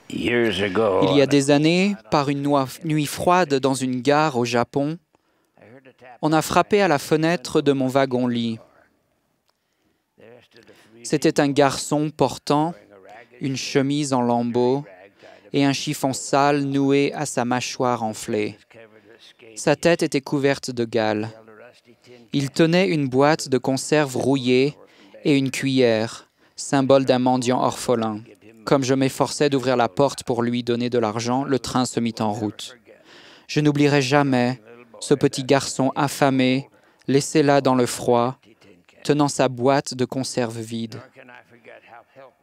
Il y a des années, par une nuit froide dans une gare au Japon, on a frappé à la fenêtre de mon wagon-lit. C'était un garçon portant une chemise en lambeaux et un chiffon sale noué à sa mâchoire enflée. Sa tête était couverte de gales. Il tenait une boîte de conserve rouillée et une cuillère, symbole d'un mendiant orphelin. Comme je m'efforçais d'ouvrir la porte pour lui donner de l'argent, le train se mit en route. Je n'oublierai jamais ce petit garçon affamé, laissé là dans le froid, tenant sa boîte de conserve vide.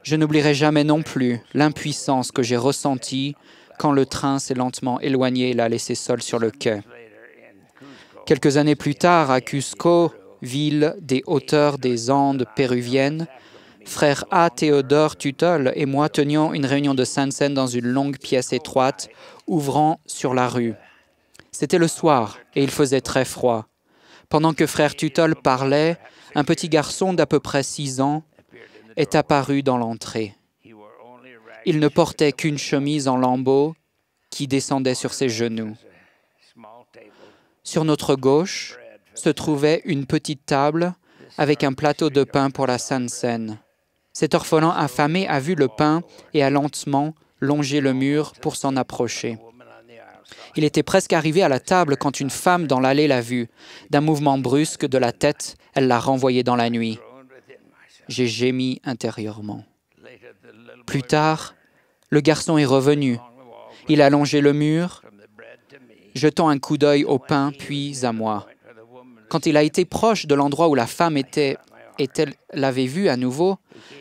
Je n'oublierai jamais non plus l'impuissance que j'ai ressentie quand le train s'est lentement éloigné et l'a laissé seul sur le quai. Quelques années plus tard, à Cusco, ville des hauteurs des Andes péruviennes, frère A. Théodore Tutol et moi tenions une réunion de Sansen dans une longue pièce étroite ouvrant sur la rue. C'était le soir et il faisait très froid. Pendant que frère Tutol parlait, un petit garçon d'à peu près 6 ans est apparu dans l'entrée. Il ne portait qu'une chemise en lambeaux qui descendait sur ses genoux. Sur notre gauche se trouvait une petite table avec un plateau de pain pour la Sansen. Cet orphelin affamé a vu le pain et a lentement longé le mur pour s'en approcher. Il était presque arrivé à la table quand une femme dans l'allée l'a vu. D'un mouvement brusque de la tête, elle l'a renvoyé dans la nuit. J'ai gémi intérieurement. Plus tard, le garçon est revenu. Il a longé le mur, jetant un coup d'œil au pain, puis à moi. Quand il a été proche de l'endroit où la femme était et elle l'avait vu à nouveau,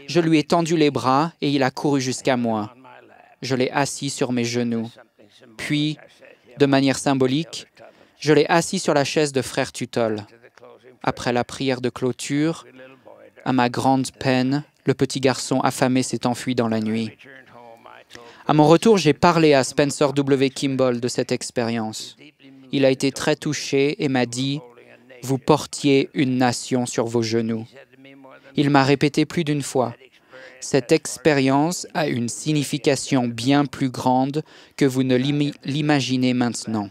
je lui ai tendu les bras et il a couru jusqu'à moi. Je l'ai assis sur mes genoux. Puis, de manière symbolique, je l'ai assis sur la chaise de frère Tutol. Après la prière de clôture, à ma grande peine, le petit garçon affamé s'est enfui dans la nuit. À mon retour, j'ai parlé à Spencer W. Kimball de cette expérience. Il a été très touché et m'a dit « Vous portiez une nation sur vos genoux ». Il m'a répété plus d'une fois « Cette expérience a une signification bien plus grande que vous ne l'imaginez maintenant ».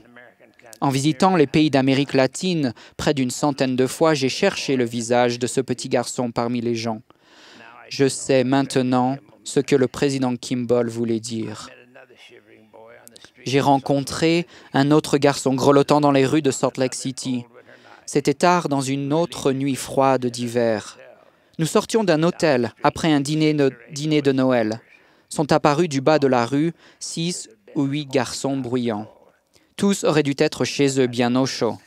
En visitant les pays d'Amérique latine près d'une centaine de fois, j'ai cherché le visage de ce petit garçon parmi les gens. Je sais maintenant ce que le président Kimball voulait dire. J'ai rencontré un autre garçon grelottant dans les rues de Salt Lake City. C'était tard dans une autre nuit froide d'hiver. Nous sortions d'un hôtel après un dîner de Noël. Sont apparus du bas de la rue 6 ou 8 garçons bruyants. Tous auraient dû être chez eux bien au chaud.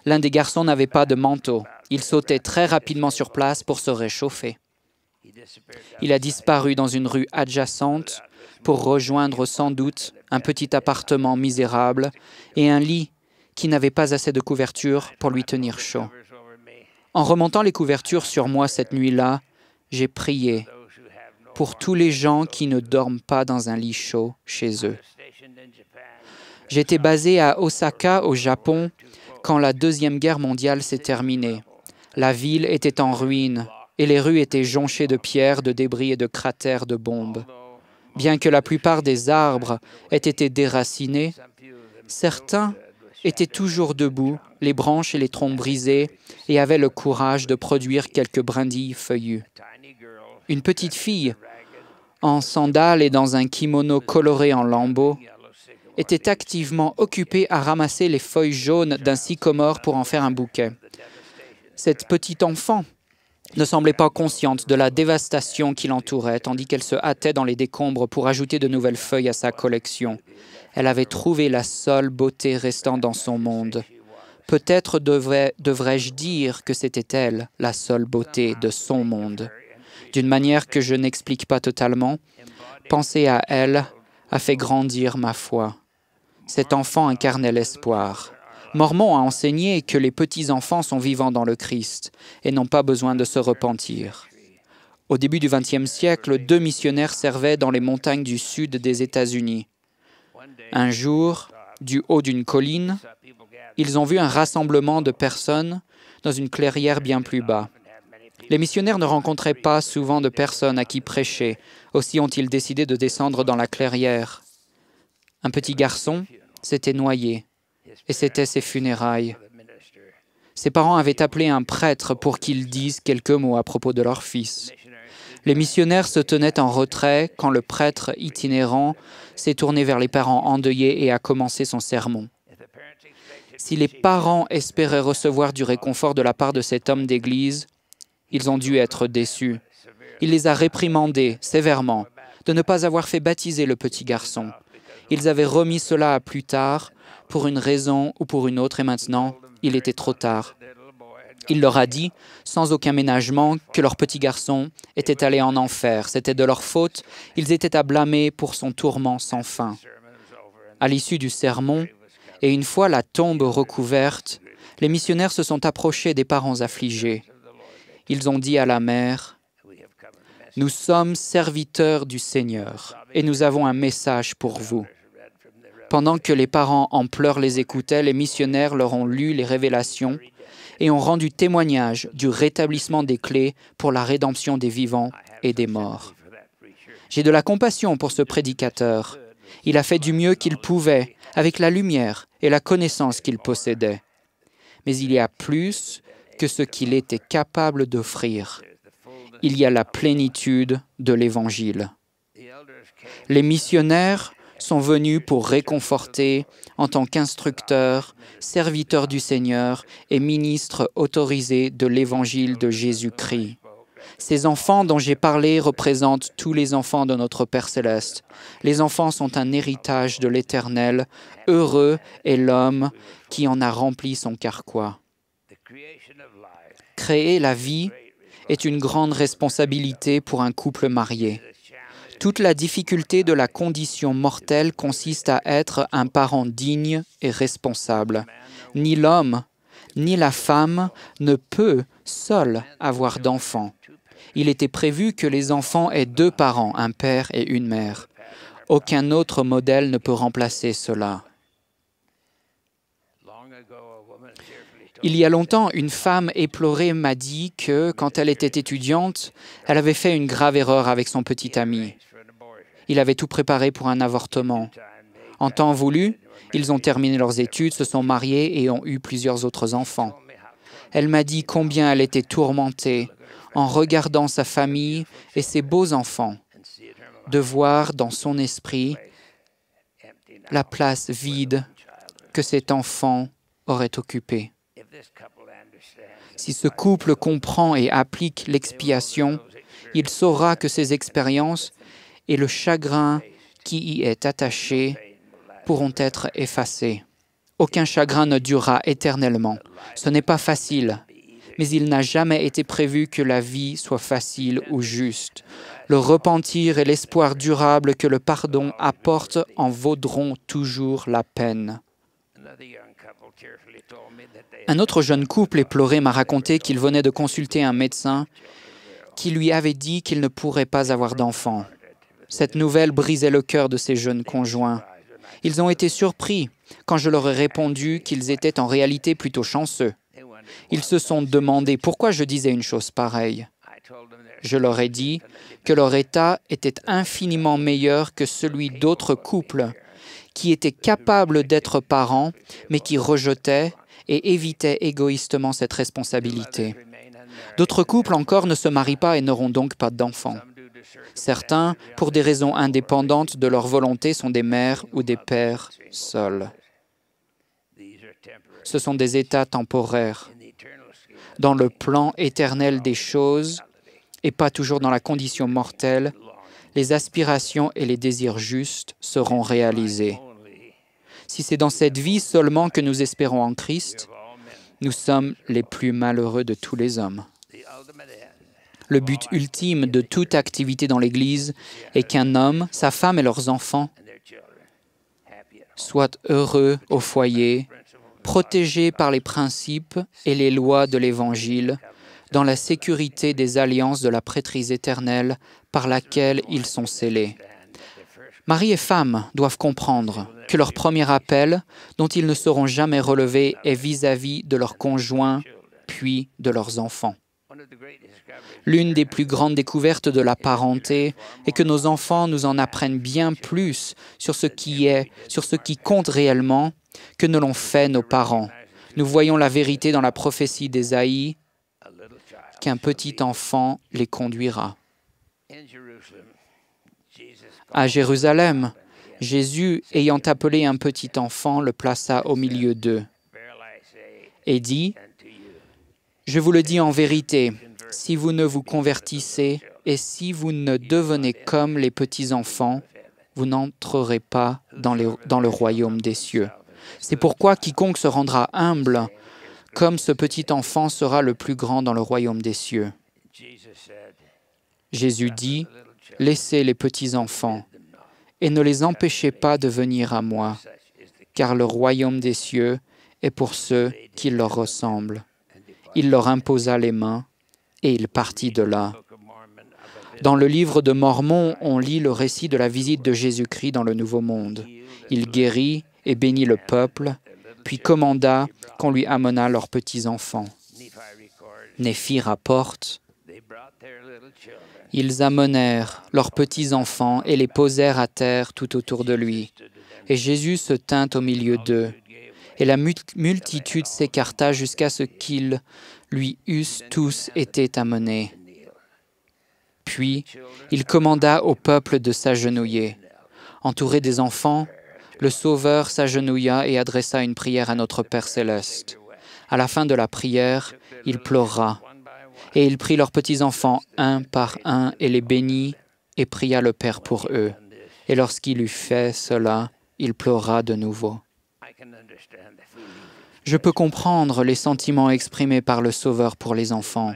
L'un des garçons n'avait pas de manteau. Il sautait très rapidement sur place pour se réchauffer. Il a disparu dans une rue adjacente pour rejoindre sans doute un petit appartement misérable et un lit qui n'avait pas assez de couverture pour lui tenir chaud. En remontant les couvertures sur moi cette nuit-là, j'ai prié pour tous les gens qui ne dorment pas dans un lit chaud chez eux. J'étais basé à Osaka, au Japon, quand la Deuxième Guerre mondiale s'est terminée. La ville était en ruine et les rues étaient jonchées de pierres, de débris et de cratères de bombes. Bien que la plupart des arbres aient été déracinés, certains étaient toujours debout, les branches et les troncs brisés, et avaient le courage de produire quelques brindilles feuillues. Une petite fille, en sandales et dans un kimono coloré en lambeaux, était activement occupée à ramasser les feuilles jaunes d'un sycomore pour en faire un bouquet. Cette petite enfant ne semblait pas consciente de la dévastation qui l'entourait, tandis qu'elle se hâtait dans les décombres pour ajouter de nouvelles feuilles à sa collection. Elle avait trouvé la seule beauté restant dans son monde. Peut-être devrais-je dire que c'était elle, la seule beauté de son monde. D'une manière que je n'explique pas totalement, penser à elle a fait grandir ma foi. Cet enfant incarnait l'espoir. Mormon a enseigné que les petits-enfants sont vivants dans le Christ et n'ont pas besoin de se repentir. Au début du XXe siècle, 2 missionnaires servaient dans les montagnes du sud des États-Unis. Un jour, du haut d'une colline, ils ont vu un rassemblement de personnes dans une clairière bien plus bas. Les missionnaires ne rencontraient pas souvent de personnes à qui prêcher. Aussi ont-ils décidé de descendre dans la clairière. Un petit garçon s'était noyé, et c'était ses funérailles. Ses parents avaient appelé un prêtre pour qu'il dise quelques mots à propos de leur fils. Les missionnaires se tenaient en retrait quand le prêtre itinérant s'est tourné vers les parents endeuillés et a commencé son sermon. Si les parents espéraient recevoir du réconfort de la part de cet homme d'Église, ils ont dû être déçus. Il les a réprimandés sévèrement de ne pas avoir fait baptiser le petit garçon. Ils avaient remis cela à plus tard, pour une raison ou pour une autre, et maintenant, il était trop tard. Il leur a dit, sans aucun ménagement, que leur petit garçon était allé en enfer. C'était de leur faute. Ils étaient à blâmer pour son tourment sans fin. À l'issue du sermon, et une fois la tombe recouverte, les missionnaires se sont approchés des parents affligés. Ils ont dit à la mère, « Nous sommes serviteurs du Seigneur et nous avons un message pour vous. » Pendant que les parents en pleurs les écoutaient, les missionnaires leur ont lu les révélations et ont rendu témoignage du rétablissement des clés pour la rédemption des vivants et des morts. J'ai de la compassion pour ce prédicateur. Il a fait du mieux qu'il pouvait avec la lumière et la connaissance qu'il possédait. Mais il y a plus que ce qu'il était capable d'offrir. Il y a la plénitude de l'Évangile. Les missionnaires sont venus pour réconforter en tant qu'instructeurs, serviteurs du Seigneur et ministres autorisés de l'Évangile de Jésus-Christ. Ces enfants dont j'ai parlé représentent tous les enfants de notre Père céleste. Les enfants sont un héritage de l'Éternel. Heureux est l'homme qui en a rempli son carquois. Créer la vie est une grande responsabilité pour un couple marié. Toute la difficulté de la condition mortelle consiste à être un parent digne et responsable. Ni l'homme, ni la femme ne peut seul avoir d'enfants. Il était prévu que les enfants aient deux parents, un père et une mère. Aucun autre modèle ne peut remplacer cela. Il y a longtemps, une femme éplorée m'a dit que, quand elle était étudiante, elle avait fait une grave erreur avec son petit ami. Il avait tout préparé pour un avortement. En temps voulu, ils ont terminé leurs études, se sont mariés et ont eu plusieurs autres enfants. Elle m'a dit combien elle était tourmentée en regardant sa famille et ses beaux enfants, de voir dans son esprit la place vide que cet enfant aurait occupée. Si ce couple comprend et applique l'expiation, il saura que ces expériences et le chagrin qui y est attaché pourront être effacés. Aucun chagrin ne durera éternellement. Ce n'est pas facile, mais il n'a jamais été prévu que la vie soit facile ou juste. Le repentir et l'espoir durable que le pardon apporte en vaudront toujours la peine. Un autre jeune couple éploré m'a raconté qu'il venait de consulter un médecin qui lui avait dit qu'il ne pourrait pas avoir d'enfant. Cette nouvelle brisait le cœur de ces jeunes conjoints. Ils ont été surpris quand je leur ai répondu qu'ils étaient en réalité plutôt chanceux. Ils se sont demandé pourquoi je disais une chose pareille. Je leur ai dit que leur état était infiniment meilleur que celui d'autres couples qui étaient capables d'être parents, mais qui rejetaient et évitaient égoïstement cette responsabilité. D'autres couples encore ne se marient pas et n'auront donc pas d'enfants. Certains, pour des raisons indépendantes de leur volonté, sont des mères ou des pères seuls. Ce sont des états temporaires. Dans le plan éternel des choses, et pas toujours dans la condition mortelle, les aspirations et les désirs justes seront réalisés. Si c'est dans cette vie seulement que nous espérons en Christ, nous sommes les plus malheureux de tous les hommes. Le but ultime de toute activité dans l'Église est qu'un homme, sa femme et leurs enfants soient heureux au foyer, protégés par les principes et les lois de l'Évangile, dans la sécurité des alliances de la prêtrise éternelle par laquelle ils sont scellés. Mari et femme doivent comprendre que leur premier appel, dont ils ne seront jamais relevés, est vis-à-vis de leurs conjoints, puis de leurs enfants. L'une des plus grandes découvertes de la parenté est que nos enfants nous en apprennent bien plus sur ce qui compte réellement que ne l'ont fait nos parents. Nous voyons la vérité dans la prophétie d'Ésaïe qu'un petit enfant les conduira. À Jérusalem, Jésus, ayant appelé un petit enfant, le plaça au milieu d'eux et dit « Je vous le dis en vérité, si vous ne vous convertissez et si vous ne devenez comme les petits-enfants, vous n'entrerez pas dans le royaume des cieux. C'est pourquoi quiconque se rendra humble, comme ce petit enfant sera le plus grand dans le royaume des cieux. » Jésus dit, « Laissez les petits-enfants et ne les empêchez pas de venir à moi, car le royaume des cieux est pour ceux qui leur ressemblent. » Il leur imposa les mains et il partit de là. Dans le livre de Mormon, on lit le récit de la visite de Jésus-Christ dans le Nouveau Monde. Il guérit et bénit le peuple, puis commanda qu'on lui amenât leurs petits-enfants. Néphi rapporte, « Ils amenèrent leurs petits-enfants et les posèrent à terre tout autour de lui. Et Jésus se tint au milieu d'eux. Et la multitude s'écarta jusqu'à ce qu'ils lui eussent tous été amenés. Puis, il commanda au peuple de s'agenouiller. Entouré des enfants, le Sauveur s'agenouilla et adressa une prière à notre Père céleste. À la fin de la prière, il pleura. Et il prit leurs petits-enfants un par un et les bénit et pria le Père pour eux. Et lorsqu'il eut fait cela, il pleura de nouveau. Je peux comprendre les sentiments exprimés par le Sauveur pour les enfants.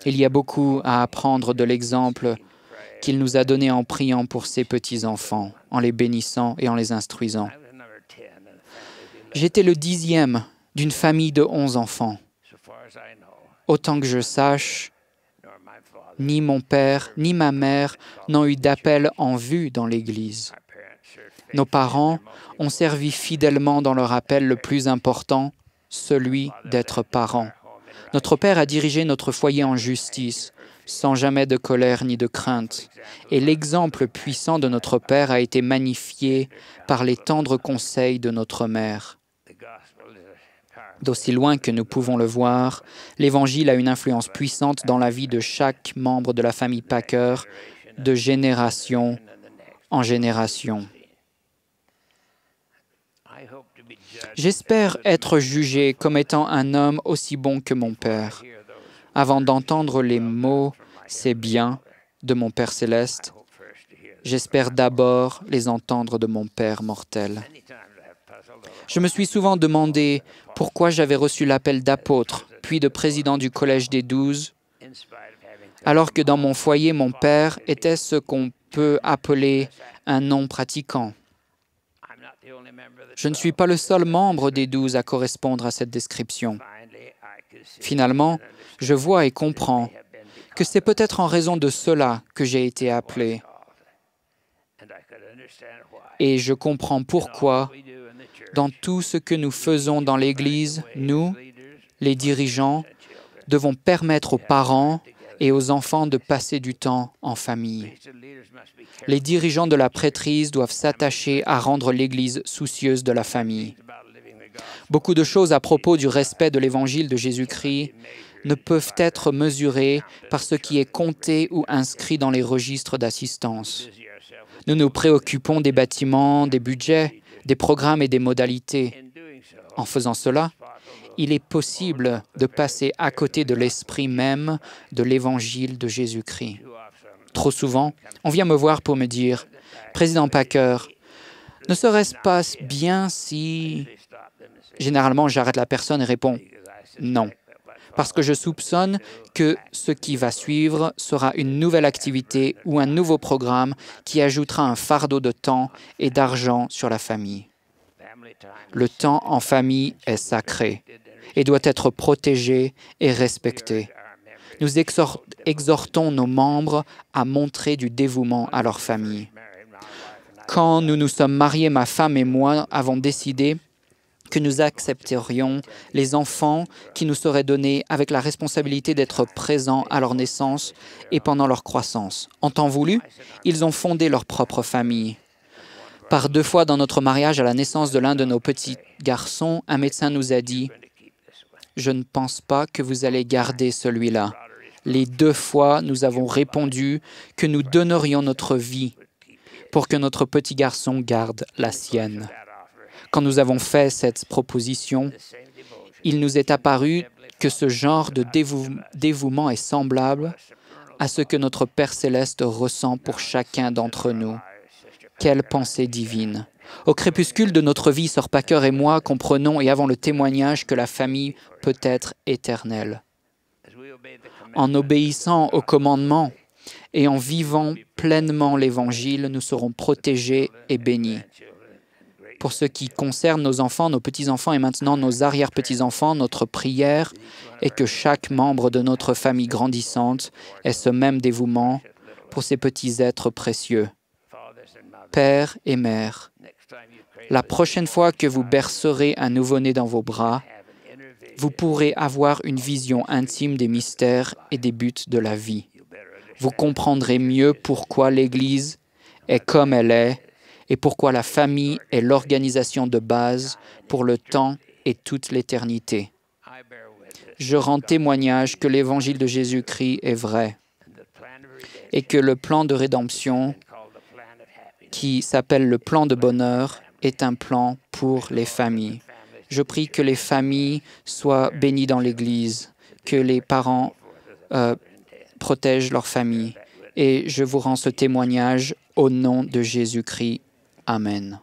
Il y a beaucoup à apprendre de l'exemple qu'il nous a donné en priant pour ses petits-enfants, en les bénissant et en les instruisant. J'étais le 10e d'une famille de 11 enfants. Autant que je sache, ni mon père ni ma mère n'ont eu d'appel en vue dans l'Église. Nos parents ont servi fidèlement dans leur appel le plus important, celui d'être parents. Notre Père a dirigé notre foyer en justice, sans jamais de colère ni de crainte. Et l'exemple puissant de notre Père a été magnifié par les tendres conseils de notre Mère. D'aussi loin que nous pouvons le voir, l'Évangile a une influence puissante dans la vie de chaque membre de la famille Packer, de génération en génération. J'espère être jugé comme étant un homme aussi bon que mon Père. Avant d'entendre les mots « c'est bien » de mon Père céleste, j'espère d'abord les entendre de mon Père mortel. Je me suis souvent demandé pourquoi j'avais reçu l'appel d'apôtre, puis de président du Collège des 12, alors que dans mon foyer, mon père était ce qu'on peut appeler un non-pratiquant. Je ne suis pas le seul membre des 12 à correspondre à cette description. Finalement, je vois et comprends que c'est peut-être en raison de cela que j'ai été appelé. Et je comprends pourquoi, dans tout ce que nous faisons dans l'Église, nous, les dirigeants, devons permettre aux parents et aux enfants de passer du temps en famille. Les dirigeants de la prêtrise doivent s'attacher à rendre l'Église soucieuse de la famille. Beaucoup de choses à propos du respect de l'Évangile de Jésus-Christ ne peuvent être mesurées par ce qui est compté ou inscrit dans les registres d'assistance. Nous nous préoccupons des bâtiments, des budgets, des programmes et des modalités. En faisant cela, il est possible de passer à côté de l'esprit même de l'Évangile de Jésus-Christ. Trop souvent, on vient me voir pour me dire « Président Packer, ne serait-ce pas bien si… » Généralement, j'arrête la personne et réponds « Non », parce que je soupçonne que ce qui va suivre sera une nouvelle activité ou un nouveau programme qui ajoutera un fardeau de temps et d'argent sur la famille. Le temps en famille est sacré et doit être protégé et respecté. Nous exhortons nos membres à montrer du dévouement à leur famille. Quand nous nous sommes mariés, ma femme et moi avons décidé que nous accepterions les enfants qui nous seraient donnés avec la responsabilité d'être présents à leur naissance et pendant leur croissance. En temps voulu, ils ont fondé leur propre famille. Par 2 fois dans notre mariage, à la naissance de l'un de nos petits garçons, un médecin nous a dit « Je ne pense pas que vous allez garder celui-là ». Les 2 fois, nous avons répondu que nous donnerions notre vie pour que notre petit garçon garde la sienne. Quand nous avons fait cette proposition, il nous est apparu que ce genre de dévouement est semblable à ce que notre Père céleste ressent pour chacun d'entre nous. Quelle pensée divine! Au crépuscule de notre vie, Sœur Packer et moi comprenons et avons le témoignage que la famille peut être éternelle. En obéissant au commandement et en vivant pleinement l'Évangile, nous serons protégés et bénis. Pour ce qui concerne nos enfants, nos petits-enfants et maintenant nos arrière-petits-enfants, notre prière est que chaque membre de notre famille grandissante ait ce même dévouement pour ces petits êtres précieux. Père et Mère, la prochaine fois que vous bercerez un nouveau-né dans vos bras, vous pourrez avoir une vision intime des mystères et des buts de la vie. Vous comprendrez mieux pourquoi l'Église est comme elle est et pourquoi la famille est l'organisation de base pour le temps et toute l'éternité. Je rends témoignage que l'Évangile de Jésus-Christ est vrai et que le plan de rédemption, qui s'appelle le plan de bonheur, est un plan pour les familles. Je prie que les familles soient bénies dans l'Église, que les parents protègent leur famille. Et je vous rends ce témoignage au nom de Jésus-Christ. Amen.